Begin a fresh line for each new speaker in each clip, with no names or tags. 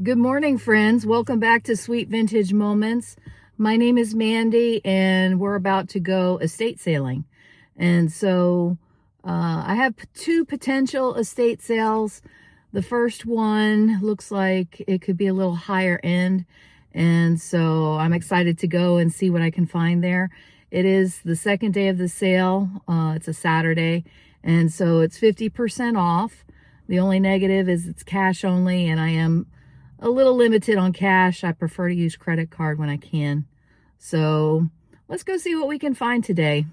Good morning, friends. Welcome back to Sweet Vintage Moments. My name is Mandy, and we're about to go estate sailing. And so I have two potential estate sales. The first one looks like it could be a little higher end. And so I'm excited to go and see what I can find there. It is the second day of the sale. It's a Saturday. And so it's 50% off. The only negative is it's cash only, and I am a little limited on cash. I prefer to use credit card when I can. So let's go see what we can find today.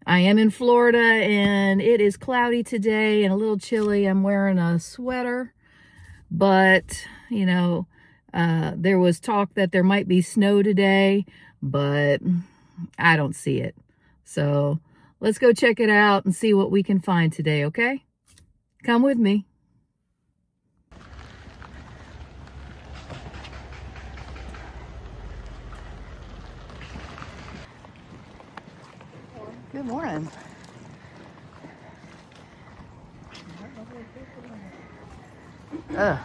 I am in Florida and it is cloudy today and a little chilly. I'm wearing a sweater, but you know, there was talk that there might be snow today, but I don't see it. So let's go check it out and see what we can find today, okay? Come with me. Good morning. Ugh.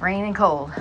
Rain and cold.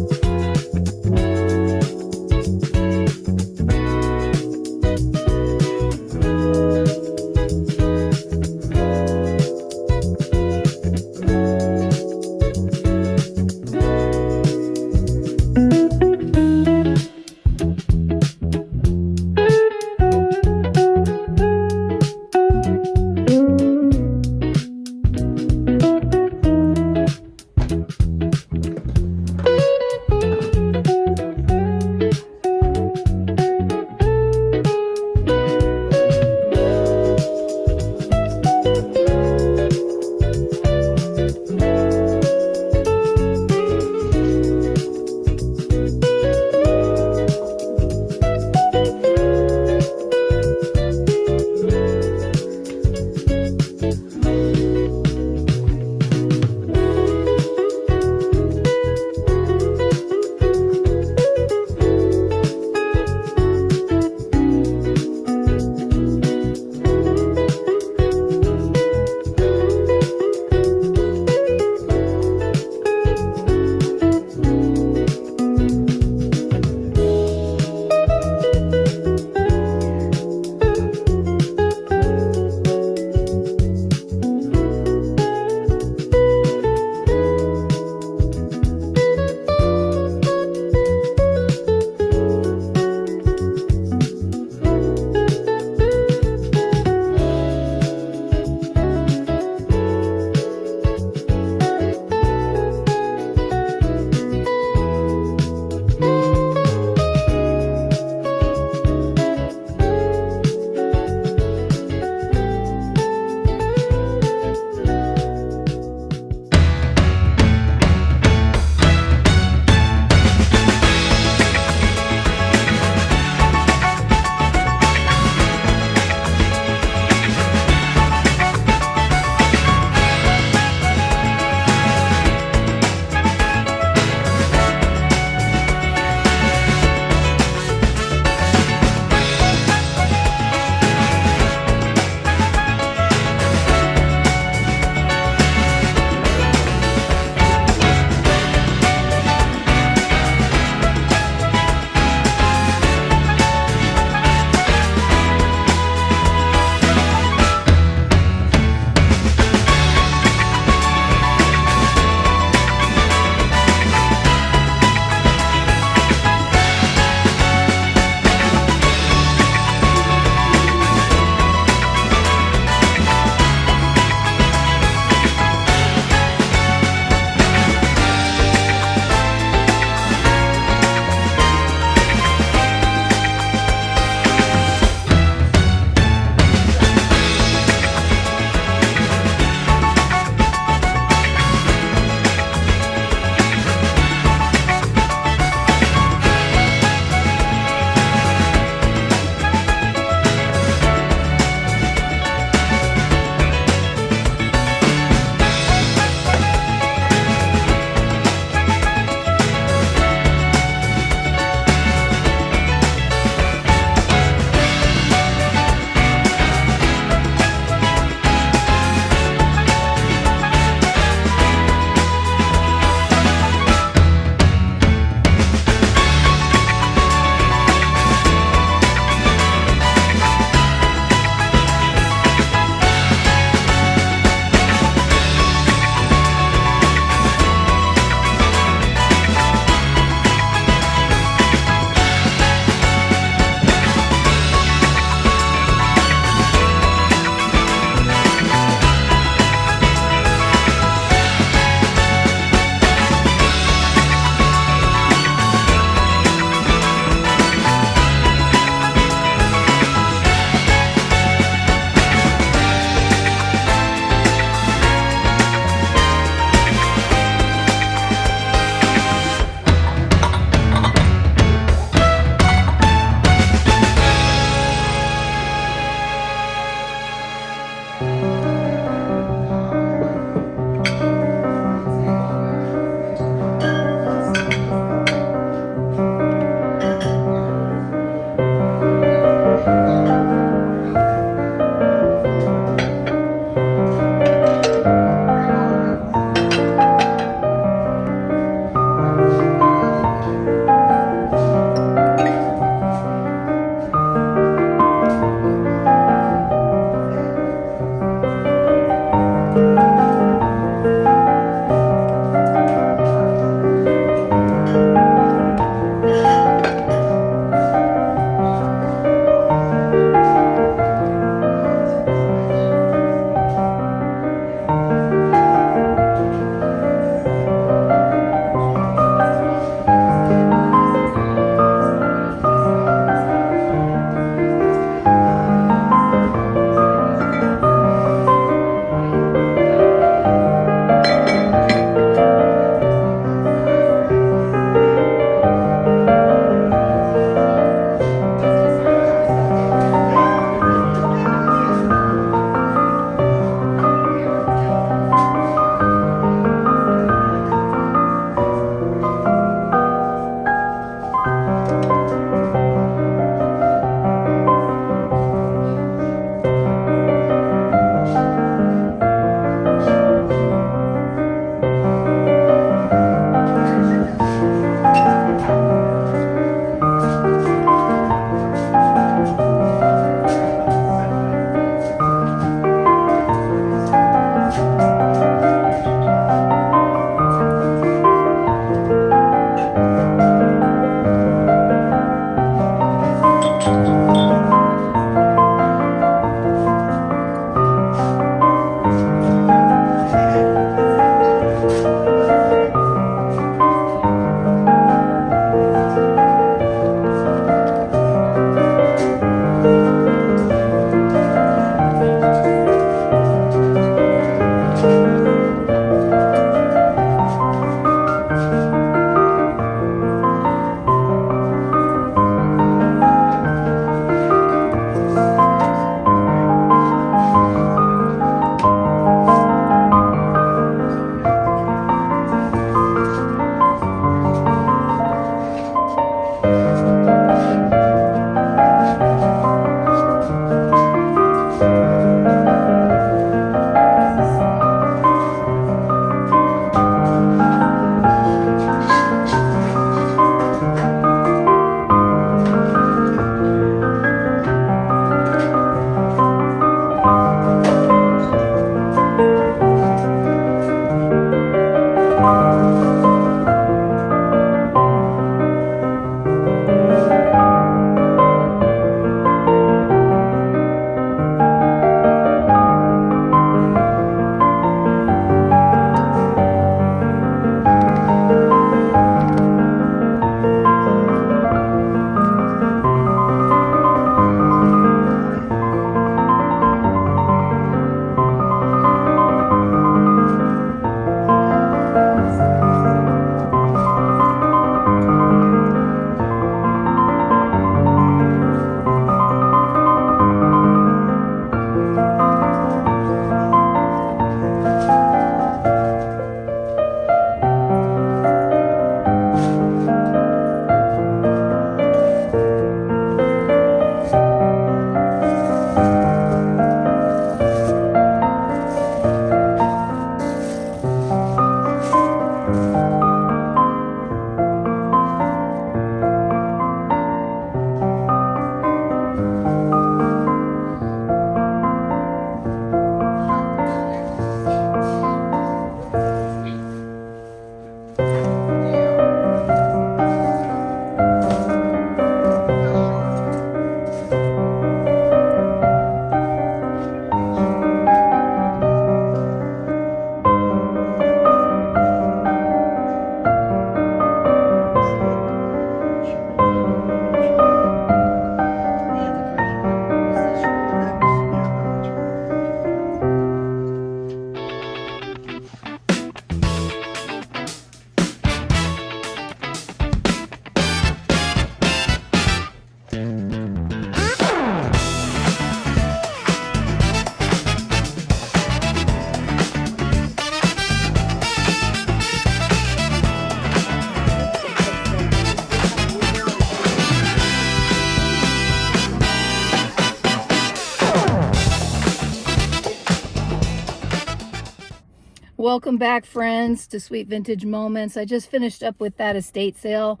Welcome back, friends, to Sweet Vintage Moments. I just finished up with that estate sale,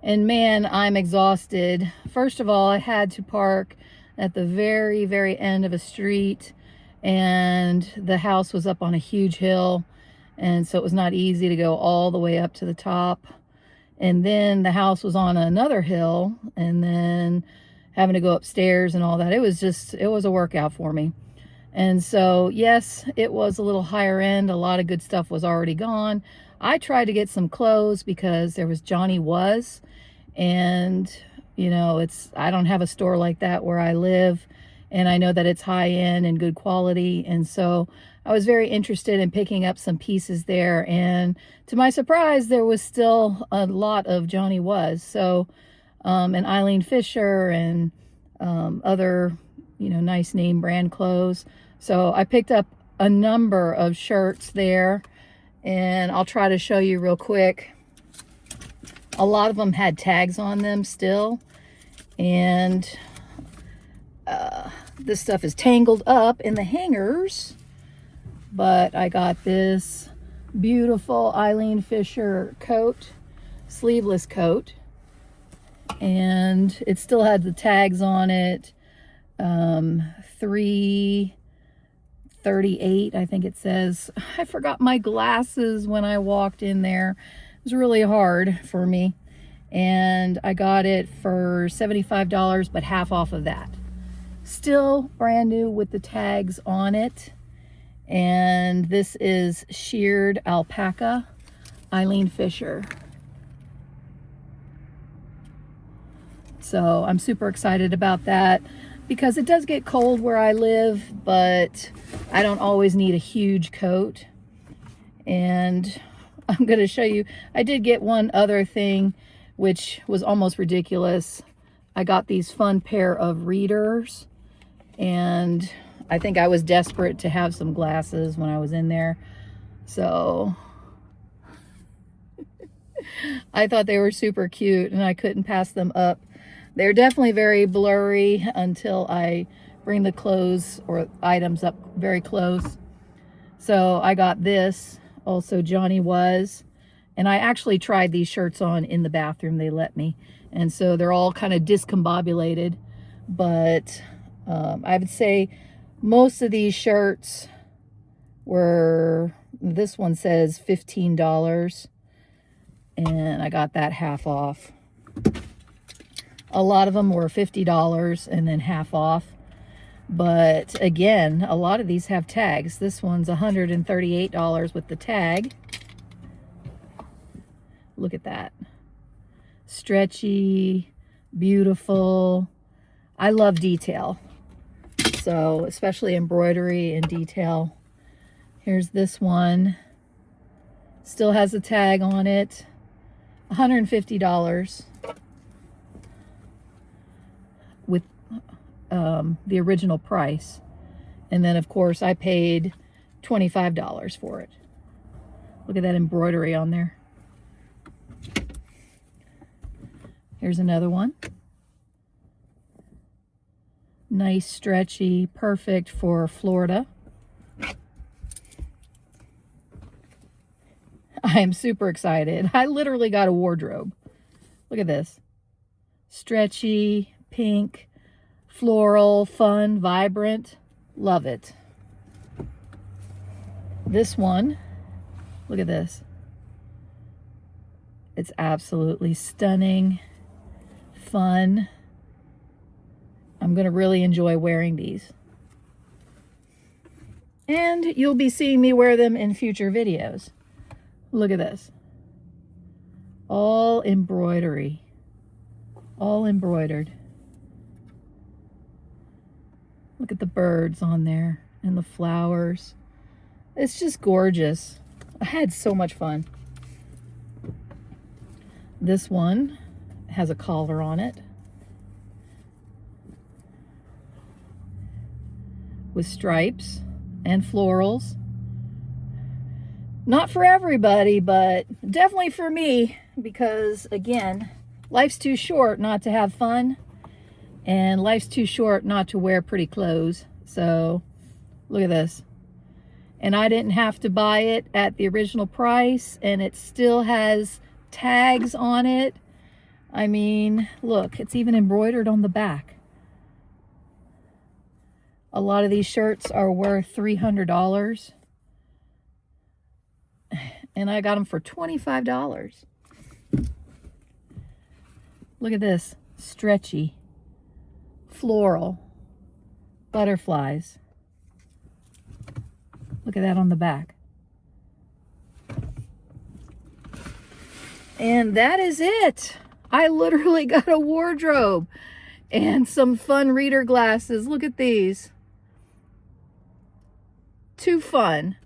and man, I'm exhausted. First of all, I had to park at the very, very end of a street, and the house was up on a huge hill, and so it was not easy to go all the way up to the top. And then the house was on another hill, and then having to go upstairs and all that. It was a workout for me. And so, yes, it was a little higher end. A lot of good stuff was already gone. I tried to get some clothes because there was Johnny Was. And, you know, I don't have a store like that where I live. And I know that it's high end and good quality. And so I was very interested in picking up some pieces there. And to my surprise, there was still a lot of Johnny Was. So, and Eileen Fisher and other, you know, nice name brand clothes. So I picked up a number of shirts there, and I'll try to show you real quick. A lot of them had tags on them still, and this stuff is tangled up in the hangers, but I got this beautiful Eileen Fisher coat, sleeveless coat, and it still had the tags on it. 338, I think it says. I forgot my glasses when I walked in there. It was really hard for me, and I got it for $75, but half off of that. Still brand new with the tags on it. And this is sheared alpaca, Eileen Fisher. So I'm super excited about that, because it does get cold where I live, but I don't always need a huge coat. And I'm going to show you, I did get one other thing, which was almost ridiculous. I got these fun pair of readers, and I think I was desperate to have some glasses when I was in there. So I thought they were super cute, and I couldn't pass them up. They're definitely very blurry until I bring the clothes or items up very close. So I got this, also Johnny Was, and I actually tried these shirts on in the bathroom. They let me. And so they're all kind of discombobulated, but I would say most of these shirts were This one says $15, and I got that half off. A lot of them were $50 and then half off. But again, a lot of these have tags. This one's $138 with the tag. Look at that. Stretchy, beautiful. I love detail. So, especially embroidery and detail. Here's this one. Still has a tag on it. $150 with the original price. And then, of course, I paid $25 for it. Look at that embroidery on there. Here's another one. Nice, stretchy, perfect for Florida. I am super excited. I literally got a wardrobe. Look at this. Stretchy, pink, floral, fun, vibrant. Love it. This one, look at this. It's absolutely stunning, fun. I'm going to really enjoy wearing these. And you'll be seeing me wear them in future videos. Look at this. All embroidery. All embroidered. Look at the birds on there and the flowers. It's just gorgeous. I had so much fun. This one has a collar on it with stripes and florals. Not for everybody, but definitely for me, because again, life's too short not to have fun, and life's too short not to wear pretty clothes. So look at this. And I didn't have to buy it at the original price, and it still has tags on it. I mean, look, it's even embroidered on the back. A lot of these shirts are worth $300. And I got them for $25. Look at this. Stretchy. Floral. Butterflies. Look at that on the back. And that is it. I literally got a wardrobe and some fun reader glasses. Look at these. Too fun.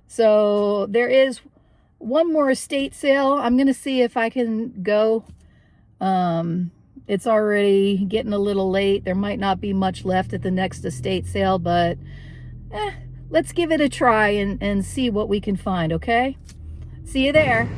So there is one more estate sale. I'm going to see if I can go. It's already getting a little late. There might not be much left at the next estate sale, but let's give it a try and see what we can find, okay? See you there.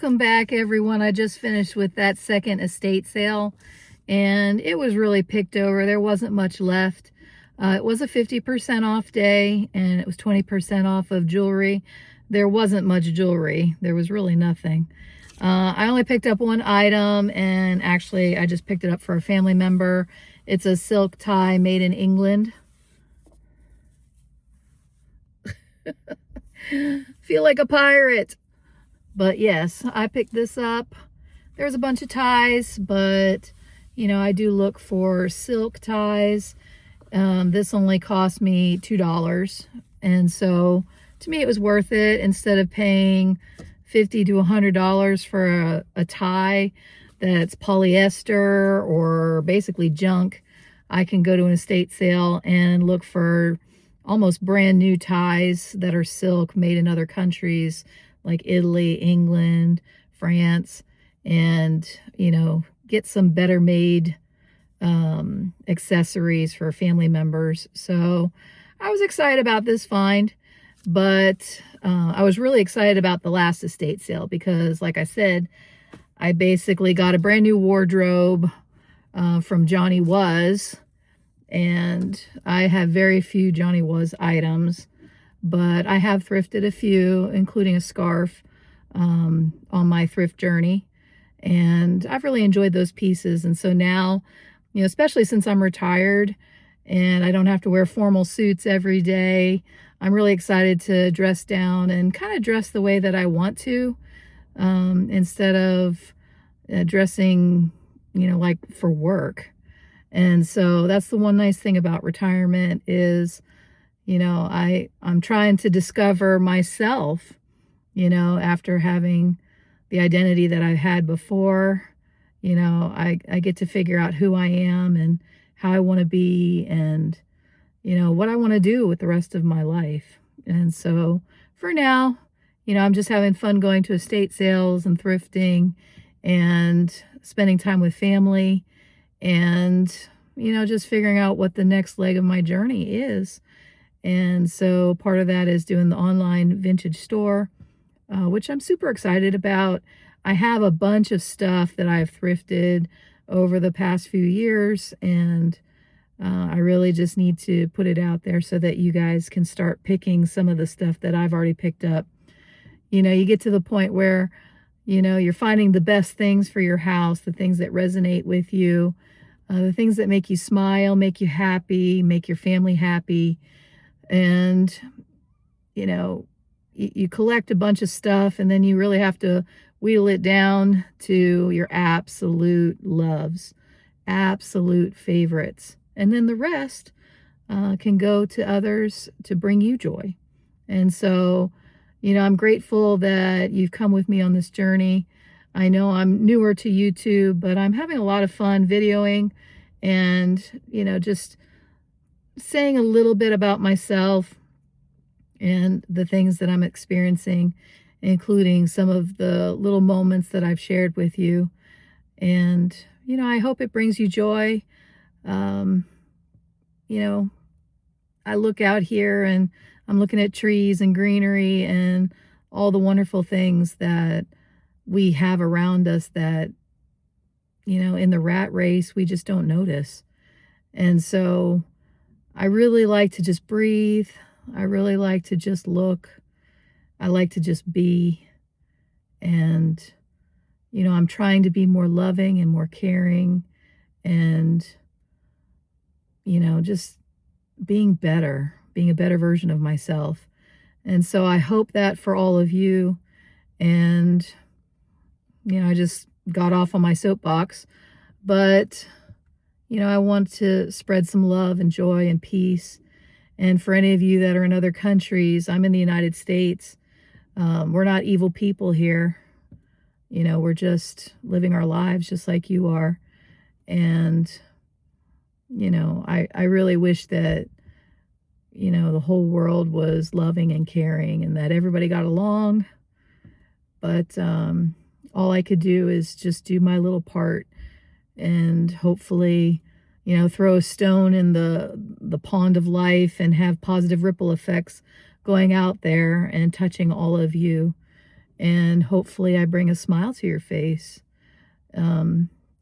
Welcome back, everyone. I just finished with that second estate sale, and it was really picked over. There wasn't much left. It was a 50% off day, and it was 20% off of jewelry. There wasn't much jewelry. There was really nothing. I only picked up one item, and actually I just picked it up for a family member. It's a silk tie made in England. Feel like a pirate. But yes, I picked this up. There's a bunch of ties, but you know, I do look for silk ties. This only cost me $2, and so to me it was worth it. Instead of paying $50 to $100 for a tie that's polyester or basically junk, I can go to an estate sale and look for almost brand new ties that are silk, made in other countries like Italy, England, France, and you know, get some better made accessories for family members. So I was excited about this find, but I was really excited about the last estate sale because, like I said, I basically got a brand new wardrobe from Johnny Was, and I have very few Johnny Was items, but I have thrifted a few, including a scarf on my thrift journey, and I've really enjoyed those pieces. And so now, you know, especially since I'm retired and I don't have to wear formal suits every day, I'm really excited to dress down and kind of dress the way that I want to, instead of dressing, you know, like for work. And so that's the one nice thing about retirement is, you know, I'm trying to discover myself, you know, after having the identity that I've had before. You know, I get to figure out who I am and how I want to be and, you know, what I want to do with the rest of my life. And so for now, you know, I'm just having fun going to estate sales and thrifting and spending time with family and, you know, just figuring out what the next leg of my journey is. And so part of that is doing the online vintage store, which I'm super excited about. I have a bunch of stuff that I've thrifted over the past few years, and I really just need to put it out there so that you guys can start picking some of the stuff that I've already picked up. You know, you get to the point where, you know, you're finding the best things for your house, the things that resonate with you, the things that make you smile, make you happy, make your family happy. And, you know, you collect a bunch of stuff, and then you really have to wheel it down to your absolute loves, absolute favorites. And then the rest can go to others to bring you joy. And so, you know, I'm grateful that you've come with me on this journey. I know I'm newer to YouTube, but I'm having a lot of fun videoing and, you know, just saying a little bit about myself and the things that I'm experiencing, including some of the little moments that I've shared with you. And, you know, I hope it brings you joy. You know, I look out here and I'm looking at trees and greenery and all the wonderful things that we have around us that, you know, in the rat race, we just don't notice. And so I really like to just breathe. I really like to just look. I like to just be. And, you know, I'm trying to be more loving and more caring and, you know, just being better, being a better version of myself. And so I hope that for all of you. And, you know, I just got off on my soapbox, but, you know, I want to spread some love and joy and peace. And for any of you that are in other countries, I'm in the United States. We're not evil people here. You know, we're just living our lives just like you are. And, you know, I really wish that, you know, the whole world was loving and caring and that everybody got along. But all I could do is just do my little part and hopefully, you know, throw a stone in the pond of life and have positive ripple effects going out there and touching all of you. and hopefully I bring a smile to your face.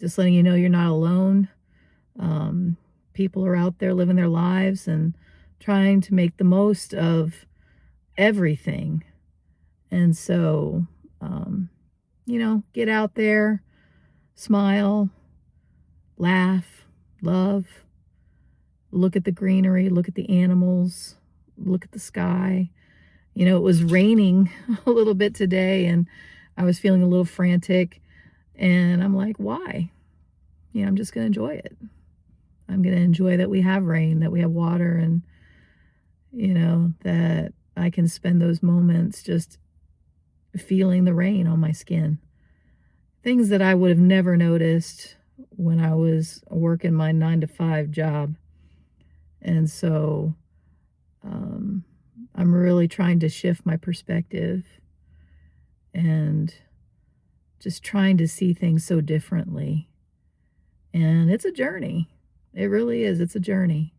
Just letting you know you're not alone. People are out there living their lives and trying to make the most of everything. And so, get out there, smile, laugh, love, look at the greenery, look at the animals, look at the sky. It was raining a little bit today and I was feeling a little frantic, and I'm like, why? I'm just going to enjoy it. I'm going to enjoy that we have rain, that we have water, and, that I can spend those moments just feeling the rain on my skin. Things that I would have never noticed when I was working my 9-to-5 job. And so I'm really trying to shift my perspective and just trying to see things so differently. And it's a journey. It really is. It's a journey.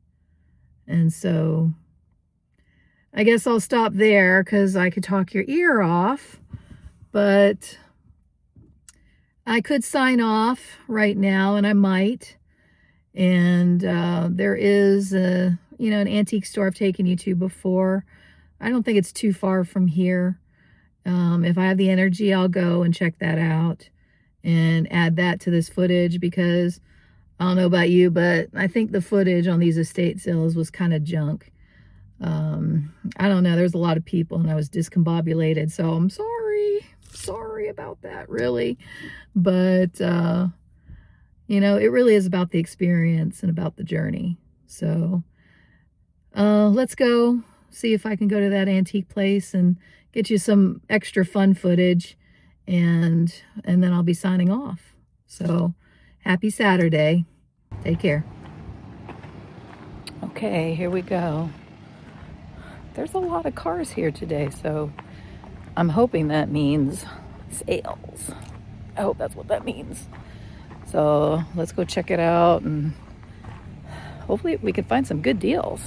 And so I guess I'll stop there because I could talk your ear off, but I could sign off right now, and I might. And there is an antique store I've taken you to before. I don't think it's too far from here. If I have the energy, I'll go and check that out and add that to this footage, because I don't know about you, but I think the footage on these estate sales was kind of junk. I don't know. There's a lot of people and I was discombobulated, so I'm sorry about that, really. But, it really is about the experience and about the journey. So, let's go see if I can go to that antique place and get you some extra fun footage, and then I'll be signing off. So, happy Saturday. Take care. Okay, here we go. There's a lot of cars here today, so I'm hoping that means sales. I hope that's what that means. So let's go check it out, and hopefully we can find some good deals.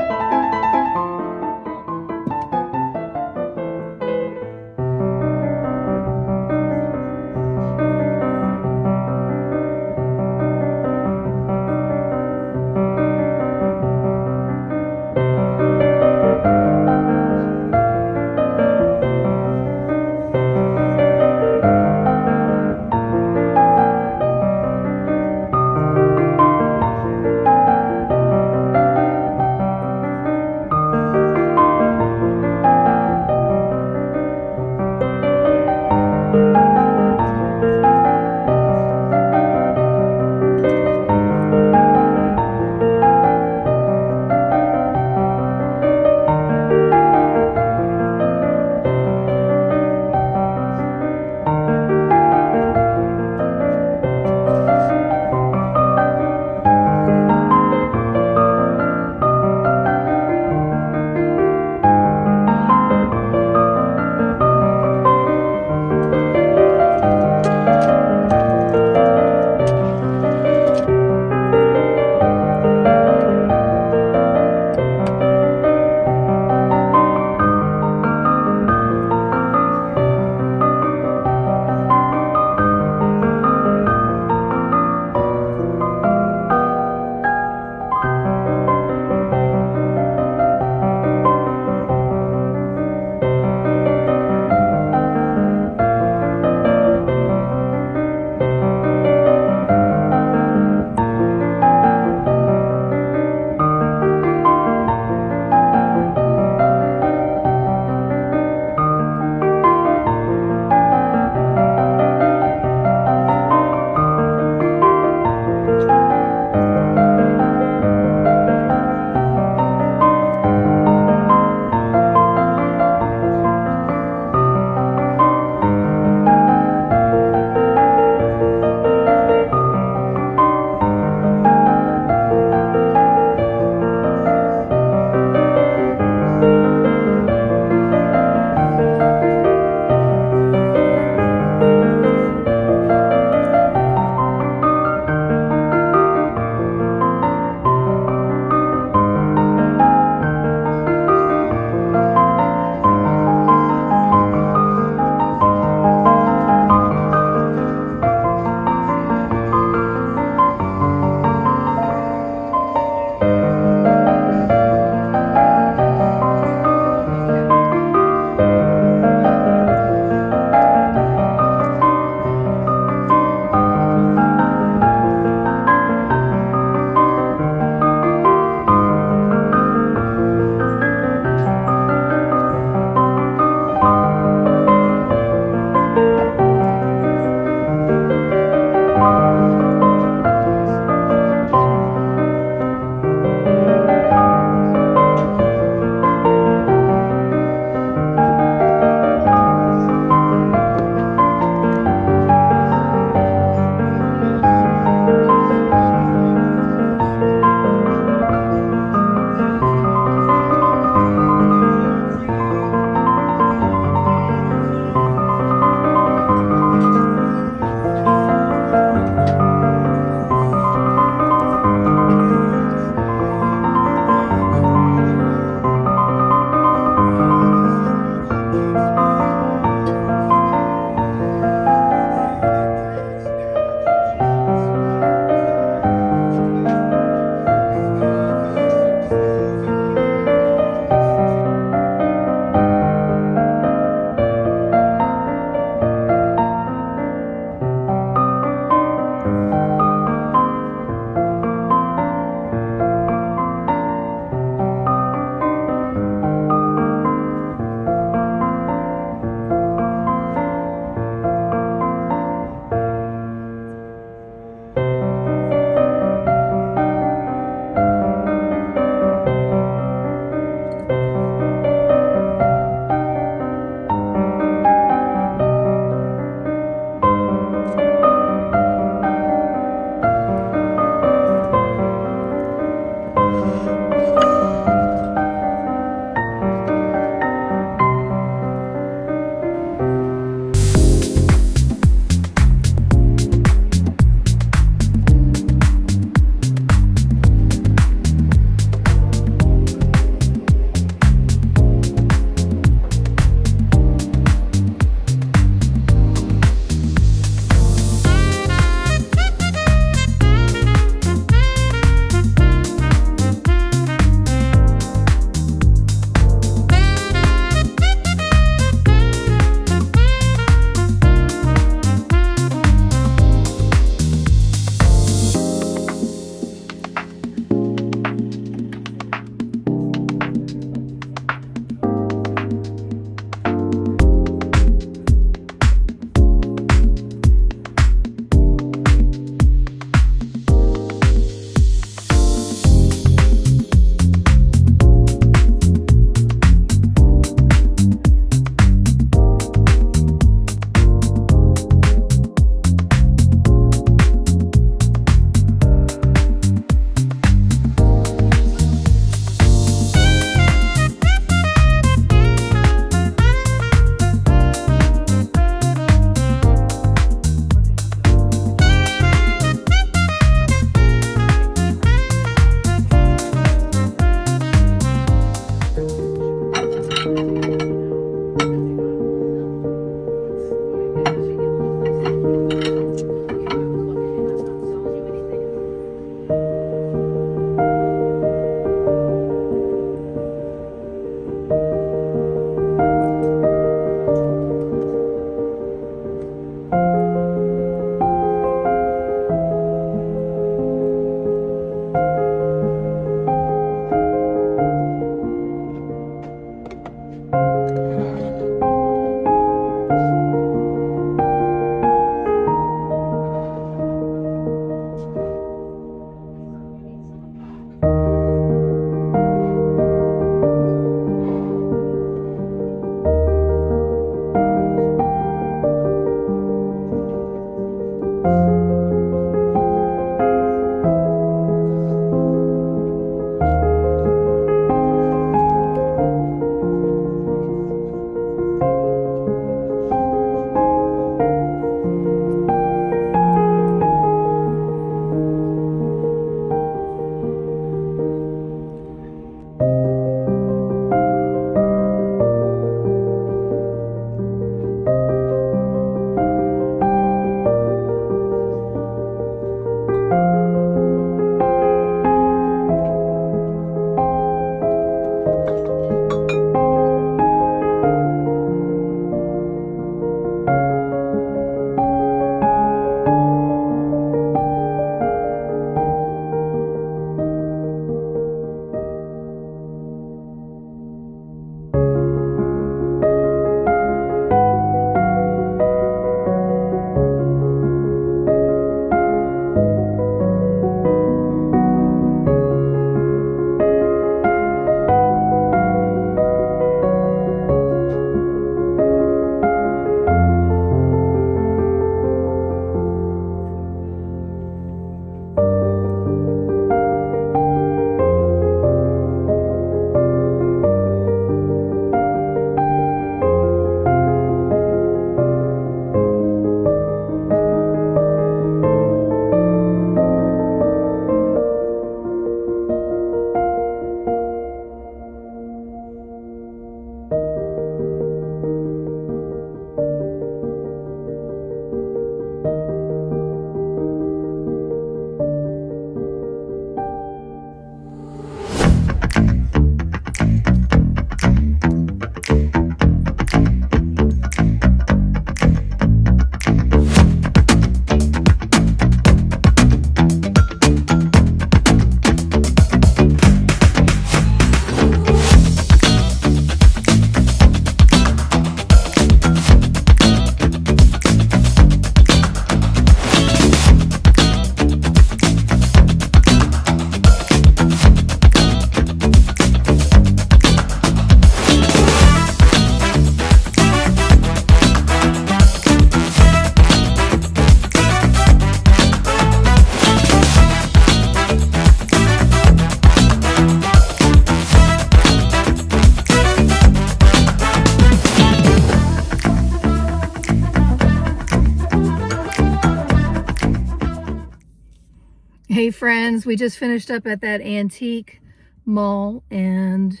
Hey friends, we just finished up at that antique mall, and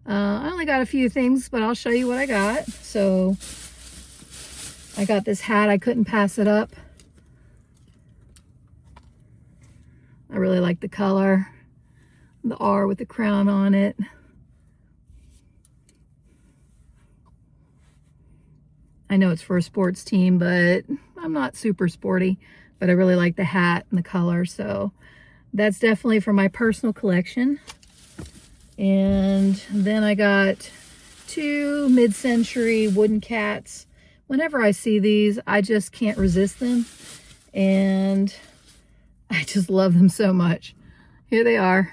I only got a few things, but I'll show you what I got. So I got this hat. I couldn't pass it up. I really like the color, the R with the crown on it. I know it's for a sports team, but I'm not super sporty, but I really like the hat and the color. So that's definitely for my personal collection. And then I got two mid-century wooden cats. Whenever I see these, I just can't resist them. And I just love them so much. Here they are.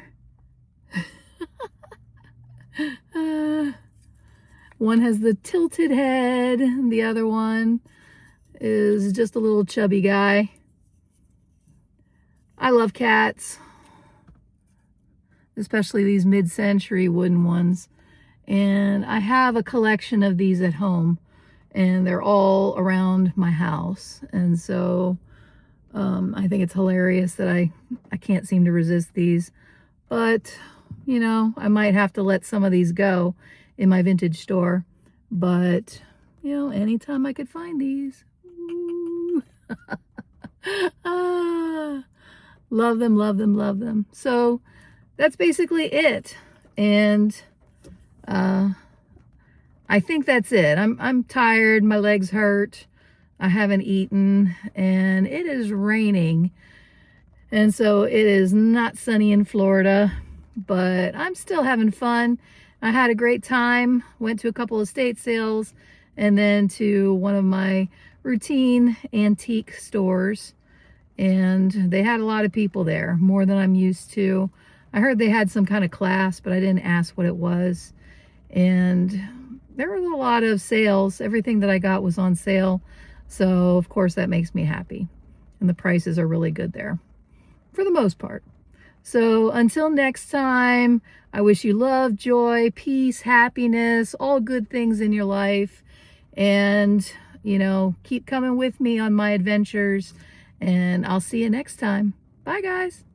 One has the tilted head. The other one is just a little chubby guy. I love cats, especially these mid-century wooden ones. And I have a collection of these at home, and they're all around my house. And so I think it's hilarious that I can't seem to resist these. But, you know, I might have to let some of these go in my vintage store. But, you know, anytime I could find these. Love them, love them, love them. So that's basically it. And I think that's it. I'm tired. My legs hurt. I haven't eaten, and it is raining. And so it is not sunny in Florida, but I'm still having fun. I had a great time. Went to a couple of estate sales, and then to one of my routine antique stores. And they had a lot of people there, more than I'm used to. I heard they had some kind of class, but I didn't ask what it was. And there was a lot of sales. Everything that I got was on sale. So, of course, that makes me happy. And the prices are really good there, for the most part. So, until next time, I wish you love, joy, peace, happiness, all good things in your life. And, you know, keep coming with me on my adventures. And I'll see you next time. Bye, guys.